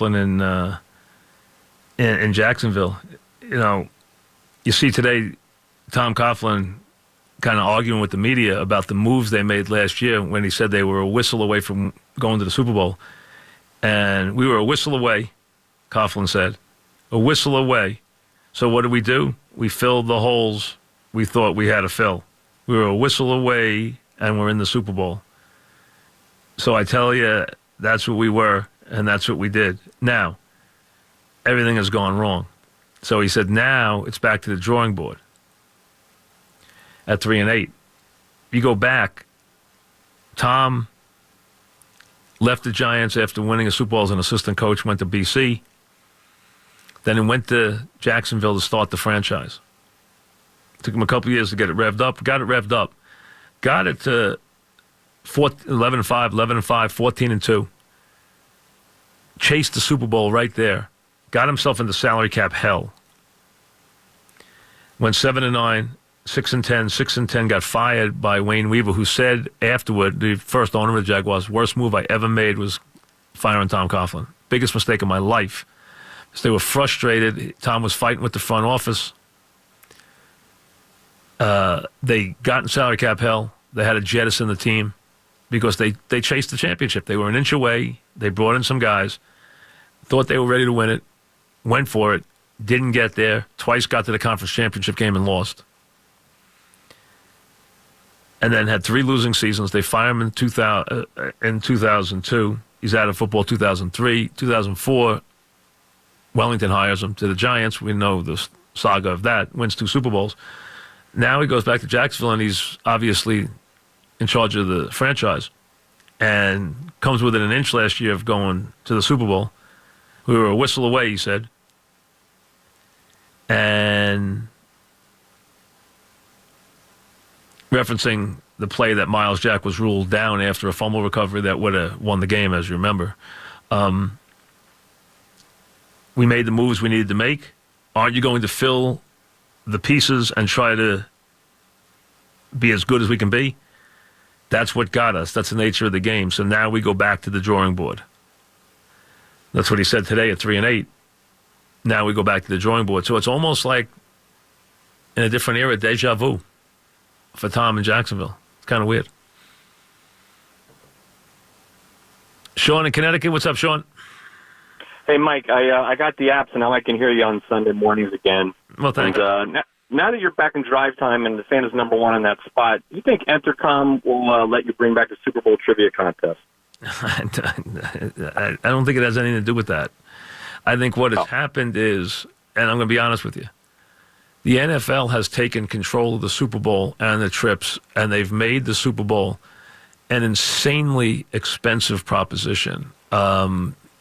in Jacksonville. You see today Tom Coughlin kind of arguing with the media about the moves they made last year when he said they were a whistle away from going to the Super Bowl. And we were a whistle away, Coughlin said. A whistle away. So what do? We filled the holes we thought we had to fill. We were a whistle away, and we're in the Super Bowl. So I tell you, that's what we were, and that's what we did. Now, everything has gone wrong. So he said, now it's back to the drawing board at 3-8. You go back, Tom left the Giants after winning a Super Bowl as an assistant coach, went to BC. Then he went to Jacksonville to start the franchise. Took him a couple of years to get it revved up. Got it revved up. Got it to 11-5, 14-2. Chased the Super Bowl right there. Got himself into salary cap hell. Went 7-9, 6-10, 6-10. Got fired by Wayne Weaver, who said afterward, the first owner of the Jaguars, worst move I ever made was firing Tom Coughlin. Biggest mistake of my life. So they were frustrated. Tom was fighting with the front office. They got in salary cap hell. They had to jettison the team because they chased the championship. They were an inch away. They brought in some guys, thought they were ready to win it, went for it, didn't get there, twice got to the conference championship game and lost. And then had 3 losing seasons. They fired him in 2002. He's out of football 2003. 2004, Wellington hires him to the Giants. We know the saga of that. Wins 2 Super Bowls. Now he goes back to Jacksonville, and he's obviously in charge of the franchise. And comes within an inch last year of going to the Super Bowl. We were a whistle away, he said. And referencing the play that Miles Jack was ruled down after a fumble recovery that would have won the game, as you remember. We made the moves we needed to make. Aren't you going to fill the pieces and try to be as good as we can be? That's what got us. That's the nature of the game. So now we go back to the drawing board. That's what he said today at 3-8. Now we go back to the drawing board. So it's almost like in a different era, deja vu for Tom in Jacksonville. It's kind of weird. Sean in Connecticut. What's up, Sean? Hey, Mike, I got the app, so now I can hear you on Sunday mornings again. Well, thank you. Now that you're back in drive time and the fan is number 1 on that spot, do you think Entercom will let you bring back the Super Bowl trivia contest? I don't think it has anything to do with that. I think what has happened is, and I'm going to be honest with you, the NFL has taken control of the Super Bowl and the trips, and they've made the Super Bowl an insanely expensive proposition.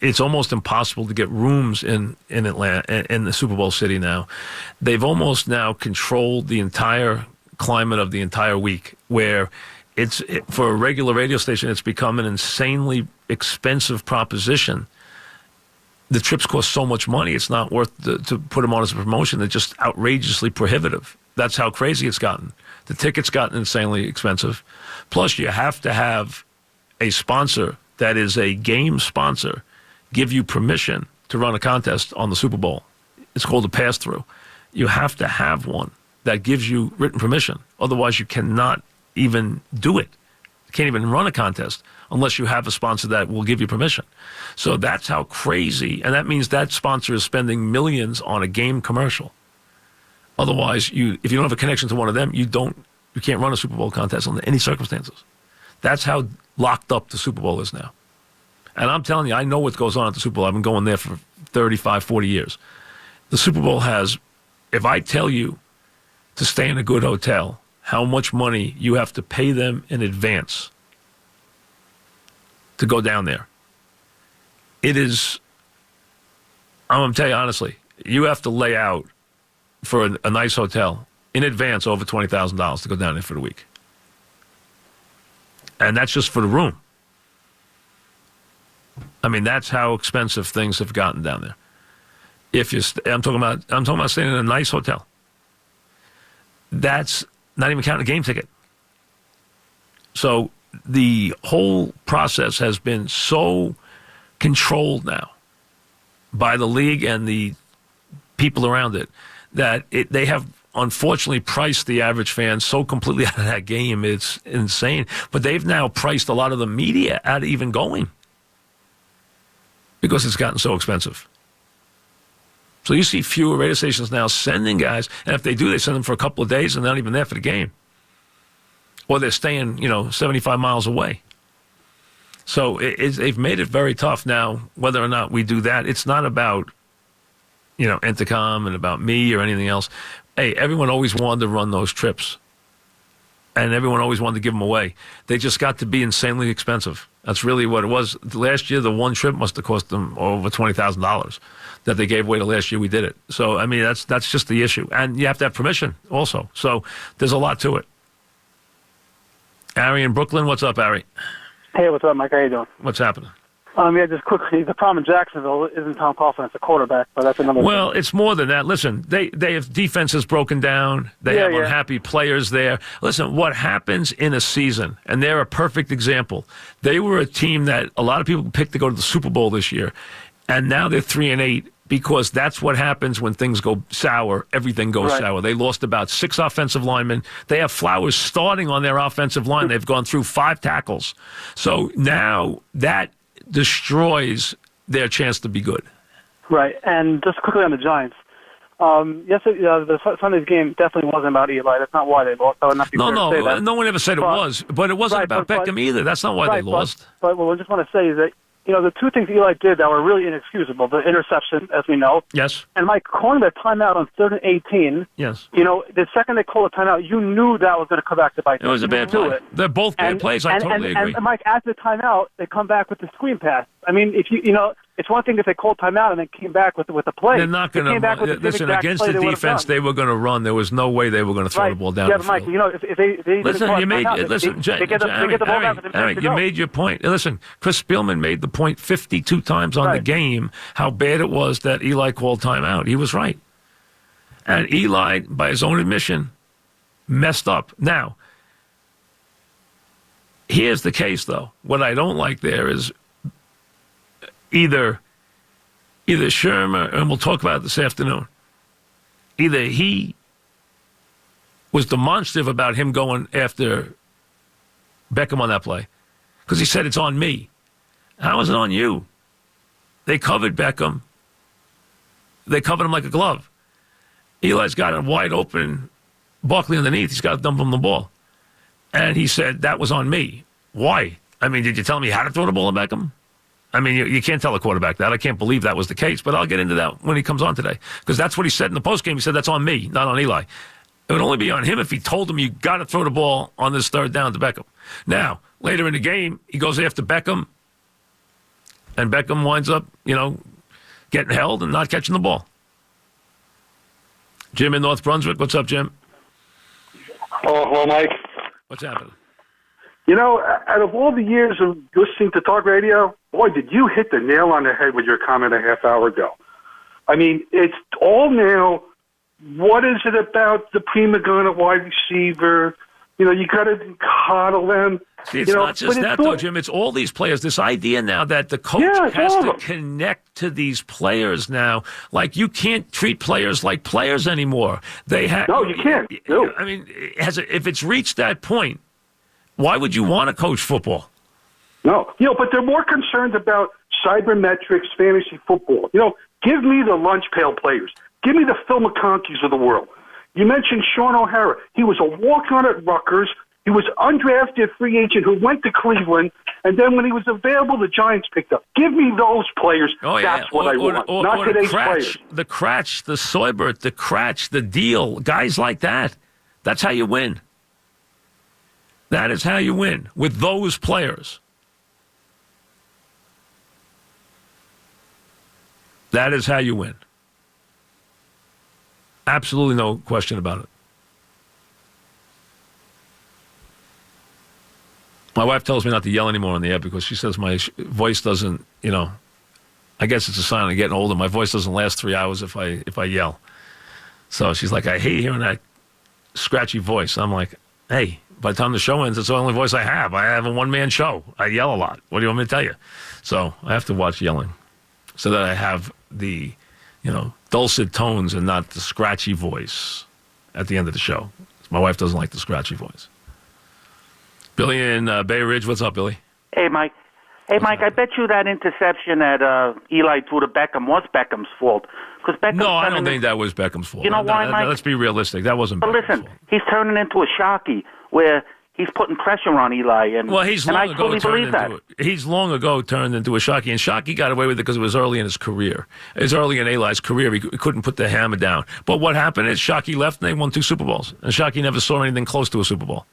It's almost impossible to get rooms in Atlanta, in the Super Bowl city now. They've almost now controlled the entire climate of the entire week, where for a regular radio station, it's become an insanely expensive proposition. The trips cost so much money, it's not worth to put them on as a promotion. They're just outrageously prohibitive. That's how crazy it's gotten. The tickets gotten insanely expensive. Plus, you have to have a sponsor that is a game sponsor give you permission to run a contest on the Super Bowl. It's called a pass-through. You have to have one that gives you written permission. Otherwise, you cannot even do it. You can't even run a contest unless you have a sponsor that will give you permission. So that's how crazy, and that means that sponsor is spending millions on a game commercial. Otherwise, if you don't have a connection to one of them, you can't run a Super Bowl contest under any circumstances. That's how locked up the Super Bowl is now. And I'm telling you, I know what goes on at the Super Bowl. I've been going there for 35, 40 years. The Super Bowl has, if I tell you to stay in a good hotel, how much money you have to pay them in advance to go down there. It is, I'm going to tell you honestly, you have to lay out for a nice hotel in advance over $20,000 to go down there for the week. And that's just for the room. I mean, that's how expensive things have gotten down there. I'm talking about staying in a nice hotel. That's not even counting a game ticket. So the whole process has been so controlled now by the league and the people around it that they have unfortunately priced the average fan so completely out of that game. It's insane. But they've now priced a lot of the media out of even going because it's gotten so expensive. So you see fewer radio stations now sending guys, and if they do, they send them for a couple of days and they're not even there for the game. Or they're staying, 75 miles away. So they've made it very tough now, whether or not we do that. It's not about, Intercom and about me or anything else. Hey, everyone always wanted to run those trips. And everyone always wanted to give them away. They just got to be insanely expensive. That's really what it was. Last year, the one trip must have cost them over $20,000 that they gave away the last year we did it. So, I mean, that's just the issue. And you have to have permission also. So there's a lot to it. Ari in Brooklyn, what's up, Ari? Hey, what's up, Mike? How you doing? What's happening? Just quickly, the problem in Jacksonville isn't Tom Coughlin, it's the quarterback, but that's another Well, thing. it's more than that. Listen, they have defenses broken down. They have unhappy players there. Listen, what happens in a season, and they're a perfect example. They were a team that a lot of people picked to go to the Super Bowl this year, and now they're 3-8 because that's what happens when things go sour. Everything goes sour. They lost about 6 offensive linemen. They have Flowers starting on their offensive line. They've gone through 5 tackles. So now that destroys their chance to be good. Right, and just quickly on the Giants. The Sunday's game definitely wasn't about Eli. That's not why they lost. I would not be fair to say that. No one ever said it was, but it wasn't about Beckham either. That's not why they lost. But what I just want to say is that, the two things Eli did that were really inexcusable, the interception, as we know. Yes. And Mike, calling that timeout on 3rd and 18. Yes. The second they called a timeout, you knew that was going to come back to bite them. It was a bad play. They're both bad plays. I totally agree. And Mike, after the timeout, they come back with the screen pass. I mean, if it's one thing if they called timeout and then came back with the play. They're not going to listen against the defense. They were going to run. There was no way they were going to throw the ball down. Yeah, the but Mike, if they listen, you made Harry, you made your point. Listen, Chris Spielman made the point 52 times on the game how bad it was that Eli called timeout. He was right, and Eli, by his own admission, messed up. Now, here's the case, though. What I don't like there is either Shermer, and we'll talk about it this afternoon, either he was demonstrative about him going after Beckham on that play, because he said it's on me. How is it on you? They covered Beckham. They covered him like a glove. Eli's got a wide open Barkley underneath. He's got to dump him the ball. And he said, that was on me. Why? I mean, did you tell me how to throw the ball at Beckham? I mean, you can't tell a quarterback that. I can't believe that was the case, but I'll get into that when he comes on today, because that's what he said in the postgame. He said, that's on me, not on Eli. It would only be on him if he told him you got to throw the ball on this 3rd down to Beckham. Now, later in the game, he goes after Beckham, and Beckham winds up, getting held and not catching the ball. Jim in North Brunswick. What's up, Jim? Oh, hello, Mike. What's happening? Out of all the years of listening to talk radio, boy, did you hit the nail on the head with your comment a half hour ago. I mean, it's all now, what is it about the prima donna wide receiver? You got to coddle them. See, it's not just that, though, Jim. It's all these players. This idea now that the coach has to connect to these players now. Like, you can't treat players like players anymore. No, you can't. No. I mean, if it's reached that point, why would you want to coach football? No. But they're more concerned about cybermetrics, fantasy football. Give me the lunch pail players. Give me the Phil McConkeys of the world. You mentioned Sean O'Hara. He was a walk-on at Rutgers. He was undrafted free agent who went to Cleveland, and then when he was available, the Giants picked up. Give me those players. That's what I want. Not today's players. The Cratch, the Soybert, the Cratch, the Deal, guys like that. That's how you win. That is how you win, with those players. That is how you win. Absolutely no question about it. My wife tells me not to yell anymore on the air because she says my voice doesn't, I guess it's a sign of getting older. My voice doesn't last 3 hours if I yell. So she's like, I hate hearing that scratchy voice. I'm like, hey, by the time the show ends, it's the only voice I have. I have a one-man show. I yell a lot. What do you want me to tell you? So I have to watch yelling. so that I have the, dulcet tones and not the scratchy voice at the end of the show. My wife doesn't like the scratchy voice. Billy in Bay Ridge, what's up, Billy? Hey, Mike. Hey, Mike, I bet you that interception that Eli threw to Beckham was Beckham's fault. No, I don't think that was Beckham's fault. You know why, Mike? Let's be realistic. That wasn't But Beckham's listen, fault. he's turning into a Shockey where he's putting pressure on Eli. And I fully believe that. He's long ago turned into a Shockey, and Shockey got away with it because it was early in his career. It was early in Eli's career. He couldn't put the hammer down. But what happened is Shockey left, and they won 2 Super Bowls. And Shockey never saw anything close to a Super Bowl.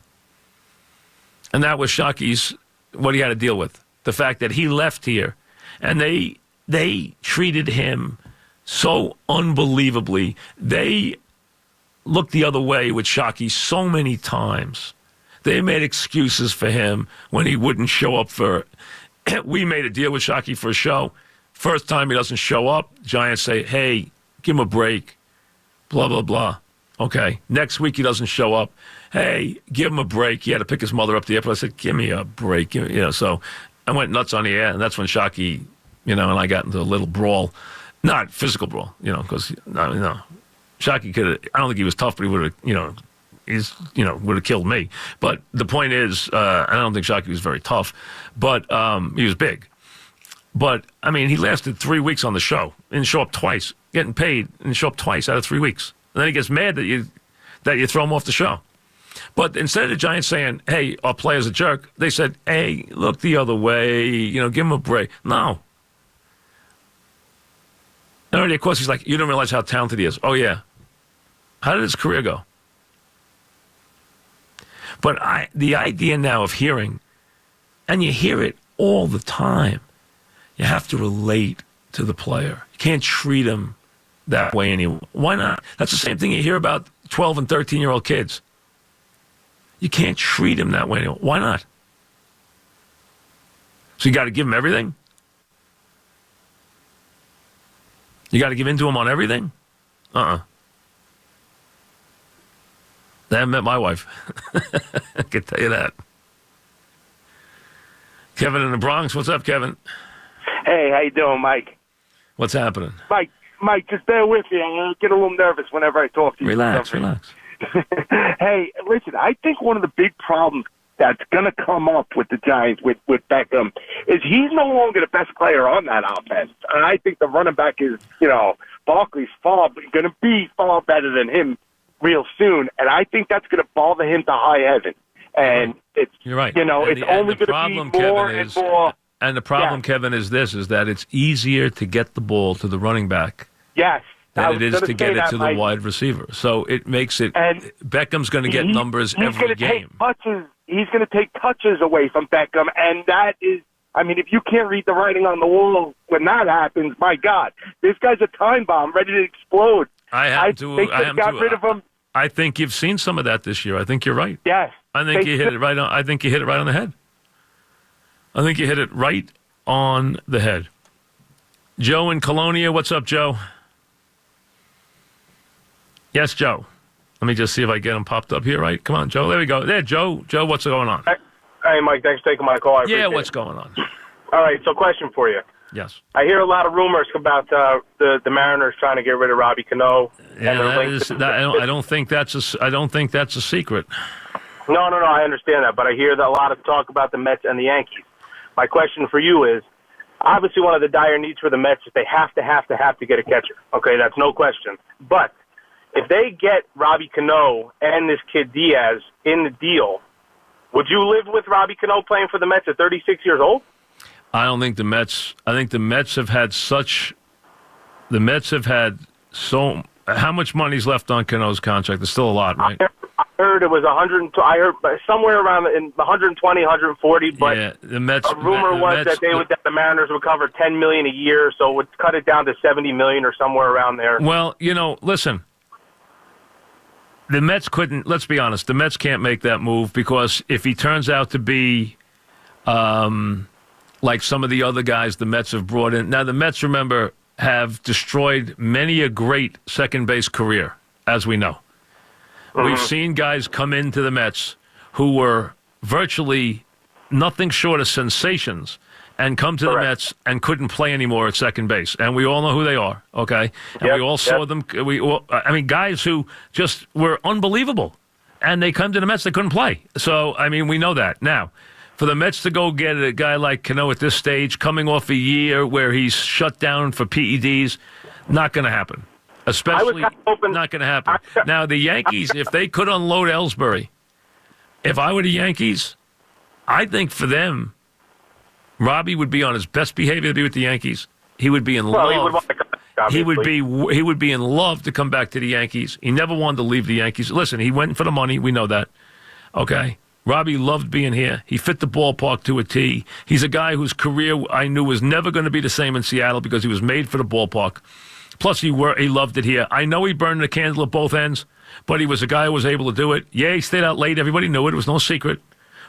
And that was Shockey's, what he had to deal with. The fact that he left here, and they treated him so unbelievably. They looked the other way with Shockey so many times. They made excuses for him when he wouldn't show up for. We made a deal with Shockey for a show. First time he doesn't show up, Giants say, "Hey, give him a break." Blah blah blah. Okay. Next week he doesn't show up. Hey, give him a break. He had to pick his mother up the airport. I said, "Give me a break." So I went nuts on the air, and that's when Shockey, and I got into a little brawl. Not physical brawl, because, no. Shockey could have, I don't think he was tough, but he would have, would have killed me. But the point is, I don't think Shockey was very tough, but he was big. But, he lasted 3 weeks on the show. Didn't show up twice, getting paid, and show up twice out of 3 weeks. And then he gets mad that you throw him off the show. But instead of the Giants saying, "Hey, our player's a jerk," they said, "Hey, look the other way, give him a break." No. And already, of course, he's like, "You don't realize how talented he is." Oh, yeah. How did his career go? But the idea now of hearing, and you hear it all the time, you have to relate to the player. You can't treat him that way anymore. Why not? That's the same thing you hear about 12 and 13-year-old kids. You can't treat him that way anymore. Why not? So you got to give him everything? You got to give in to him on everything? They haven't met my wife. I can tell you that. Kevin in the Bronx. What's up, Kevin? Hey, how you doing, Mike? What's happening? Mike, just bear with me. I get a little nervous whenever I talk to you. Relax. Hey, listen, I think one of the big problems that's going to come up with the Giants, with Beckham, is he's no longer the best player on that offense. And I think the running back is, Barkley's going to be far better than him real soon. And I think that's going to bother him to high heaven. And you're right. It's only going to be more and more. And the problem, Kevin, is that it's easier to get the ball to the running back. Yes. Than it is to get it to the wide receiver. So it makes it. And Beckham's going to get numbers every game. He's going to take touches away from Beckham, and that is. If you can't read the writing on the wall when that happens, my God, this guy's a time bomb ready to explode. They got rid of him. I think you've seen some of that this year. I think you're right. Yes. I think you hit it right on. I think you hit it right on the head. I think you hit it right on the head. Joe in Colonia, what's up, Joe? Yes, Joe. Let me just see if I get him popped up here, right? Come on, Joe. There we go. There, Joe. Joe, what's going on? Hey, Mike, thanks for taking my call. What's going on? All right, so question for you. Yes. I hear a lot of rumors about the Mariners trying to get rid of Robbie Cano. Yeah, I don't think that's a secret. No, I understand that, but I hear that a lot of talk about the Mets and the Yankees. My question for you is, obviously one of the dire needs for the Mets is they have to get a catcher. Okay, that's no question. But if they get Robbie Cano and this kid Diaz in the deal, would you live with Robbie Cano playing for the Mets at 36 years old? I don't think the Mets. I think the Mets have had such. The Mets have had so. How much money's left on Cano's contract? There's still a lot, right? I heard it was 100. I heard somewhere around in 120, 140. But yeah, the Mets. A rumor was that the Mariners would cover $10 million a year, so it would cut it down to $70 million or somewhere around there. Well, listen. The Mets couldn't. Let's be honest. The Mets can't make that move because if he turns out to be, like some of the other guys the Mets have brought in. Now the Mets, remember, have destroyed many a great second base career, as we know. We've seen guys come into the Mets who were virtually nothing short of sensations, and come to the Mets and couldn't play anymore at second base. And we all know who they are, okay? And we all saw them. Guys who just were unbelievable. And they come to the Mets, they couldn't play. So, we know that. Now, for the Mets to go get a guy like Cano at this stage, coming off a year where he's shut down for PEDs, not going to happen. Especially not going to happen. Now, the Yankees, if they could unload Ellsbury, if I were the Yankees, I think for them, Robbie would be on his best behavior to be with the Yankees. He would be in love. He would want to come back, he would be in love to come back to the Yankees. He never wanted to leave the Yankees. Listen, he went for the money. We know that. Okay. Robbie loved being here. He fit the ballpark to a T. He's a guy whose career I knew was never going to be the same in Seattle because he was made for the ballpark. Plus, he loved it here. I know he burned the candle at both ends, but he was a guy who was able to do it. Yeah, he stayed out late. Everybody knew it. It was no secret.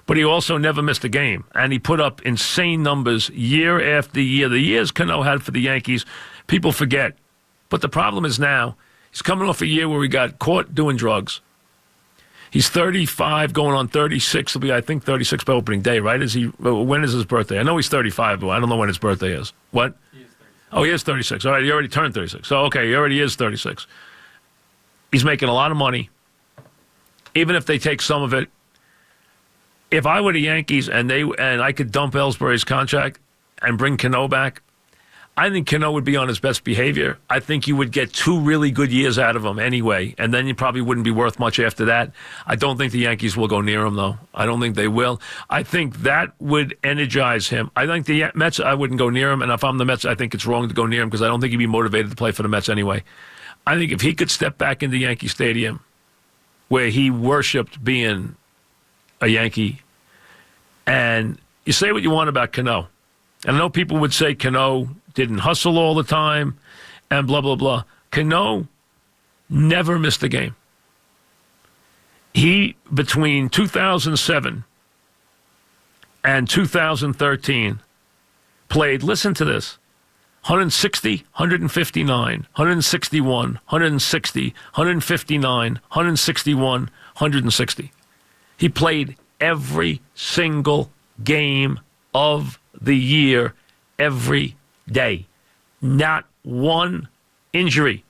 But he also never missed a game. And he put up insane numbers year after year. The years Cano had for the Yankees, people forget. But the problem is now, he's coming off a year where he got caught doing drugs. He's 35, going on 36. He'll be, I think, 36 by opening day, right? When is his birthday? I know he's 35, but I don't know when his birthday is. What? He is 36. Oh, he is 36. All right, he already turned 36. So, okay, he already is 36. He's making a lot of money, even if they take some of it. If I were the Yankees and I could dump Ellsbury's contract and bring Cano back, I think Cano would be on his best behavior. I think you would get 2 really good years out of him anyway, and then you probably wouldn't be worth much after that. I don't think the Yankees will go near him, though. I don't think they will. I think that would energize him. I think the Mets, I wouldn't go near him, and if I'm the Mets, I think it's wrong to go near him because I don't think he'd be motivated to play for the Mets anyway. I think if he could step back into Yankee Stadium, where he worshipped being a Yankee, and you say what you want about Cano. And I know people would say Cano didn't hustle all the time and blah, blah, blah. Cano never missed a game. He, between 2007 and 2013, played, listen to this, 160, 159, 161, 160, 159, 161, 160. He played every single game of the year, every day. Not one injury.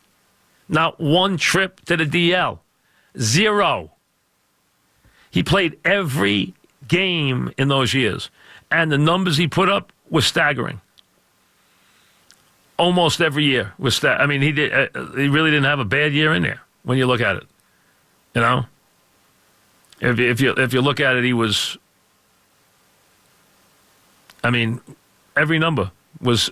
Not one trip to the DL. 0. He played every game in those years. And the numbers he put up were staggering. Almost every year was he really didn't have a bad year in there when you look at it. You know? If you look at it, he was, every number was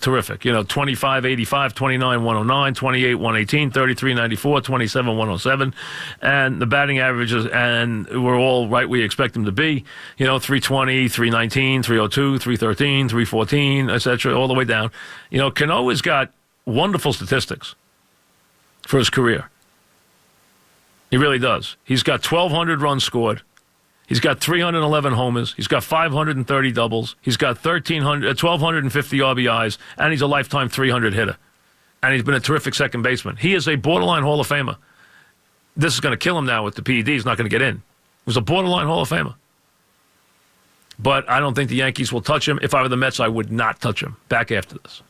terrific. 25, 85, 29, 109, 28, 118, 33, 94, 27, 107. And the batting averages, and we're all right where you expect them to be. 320, 319, 302, 313, 314, etc., all the way down. Cano has got wonderful statistics for his career. He really does. He's got 1,200 runs scored. He's got 311 homers. He's got 530 doubles. He's got 1,250 RBIs, and he's a lifetime 300 hitter. And he's been a terrific second baseman. He is a borderline Hall of Famer. This is going to kill him now with the PED. He's not going to get in. He was a borderline Hall of Famer. But I don't think the Yankees will touch him. If I were the Mets, I would not touch him. Back after this.